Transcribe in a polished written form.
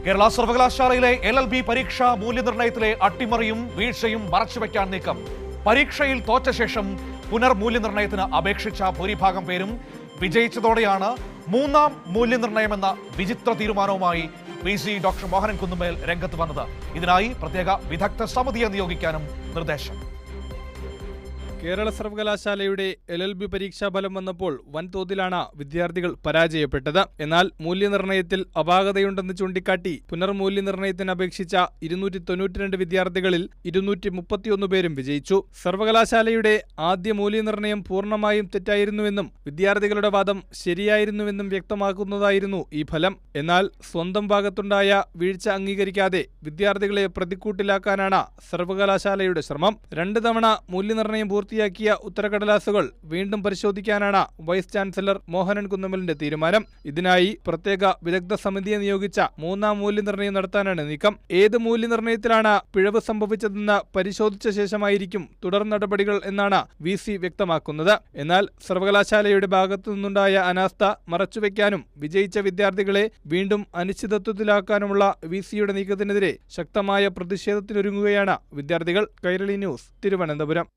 കേരള സർവകലാശാലയിലെ LLB പരീക്ഷാ മൂല്യനിർണ്ണയത്തിലെ അട്ടിമറിയും വീഴ്ചയും മറച്ചുവെക്കാൻ നീക്കം. പരീക്ഷയിൽ തോറ്റ ശേഷം പുനർമൂല്യനിർണ്ണയത്തിന് അപേക്ഷിച്ച ഭൂരിഭാഗം പേരും വിജയിച്ചതോടെയാണ് മൂന്നാം മൂല്യനിർണ്ണയമെന്ന വിചിത്ര തീരുമാനവുമായി VC ഡോക്ടർ മോഹനൻ കുന്നുമേൽ രംഗത്ത് വന്നത്. ഇതിനായി പ്രത്യേക വിദഗ്ധ സമിതിയെ നിയോഗിക്കാനും നിർദ്ദേശം. കേരള സർവകലാശാലയുടെ LLB പരീക്ഷാ ഫലം വന്നപ്പോൾ വൻതോതിലാണ് വിദ്യാർത്ഥികൾ പരാജയപ്പെട്ടത്. എന്നാൽ മൂല്യനിർണ്ണയത്തിൽ അപാകതയുണ്ടെന്ന് ചൂണ്ടിക്കാട്ടി പുനർമൂല്യനിർണ്ണയത്തിന് അപേക്ഷിച്ച 292 വിദ്യാർത്ഥികളിൽ 231 പേരും വിജയിച്ചു. സർവകലാശാലയുടെ ആദ്യ മൂല്യനിർണ്ണയം പൂർണ്ണമായും തെറ്റായിരുന്നുവെന്നും വിദ്യാർത്ഥികളുടെ വാദം ശരിയായിരുന്നുവെന്നും വ്യക്തമാക്കുന്നതായിരുന്നു ഈ ഫലം. എന്നാൽ സ്വന്തം ഭാഗത്തുണ്ടായ വീഴ്ച അംഗീകരിക്കാതെ വിദ്യാർത്ഥികളെ പ്രതിക്കൂട്ടിലാക്കാനാണ് സർവകലാശാലയുടെ ശ്രമം. 2 തവണ മൂല്യനിർണ്ണയം പൂർത്തിയാക്കിയ ഉത്തരക്കടലാസുകൾ വീണ്ടും പരിശോധിക്കാനാണ് വൈസ് ചാൻസലർ മോഹനൻ കുന്നുമലിന്റെ തീരുമാനം. ഇതിനായി പ്രത്യേക വിദഗ്ധ സമിതിയെ നിയോഗിച്ച മൂന്നാം മൂല്യനിർണ്ണയം നടത്താനാണ് നീക്കം. ഏത് മൂല്യനിർണ്ണയത്തിലാണ് പിഴവ് സംഭവിച്ചതെന്ന് പരിശോധിച്ച ശേഷമായിരിക്കും തുടർ നടപടികൾ എന്നാണ് VC വ്യക്തമാക്കുന്നത്. എന്നാൽ സർവകലാശാലയുടെ ഭാഗത്തു നിന്നുണ്ടായ അനാസ്ഥ മറച്ചുവെക്കാനും വിജയിച്ച വിദ്യാർത്ഥികളെ വീണ്ടും അനിശ്ചിതത്വത്തിലാക്കാനുമുള്ള VCയുടെ നീക്കത്തിനെതിരെ ശക്തമായ പ്രതിഷേധത്തിനൊരുങ്ങുകയാണ് വിദ്യാർത്ഥികൾ. കൈരളി ന്യൂസ്, തിരുവനന്തപുരം.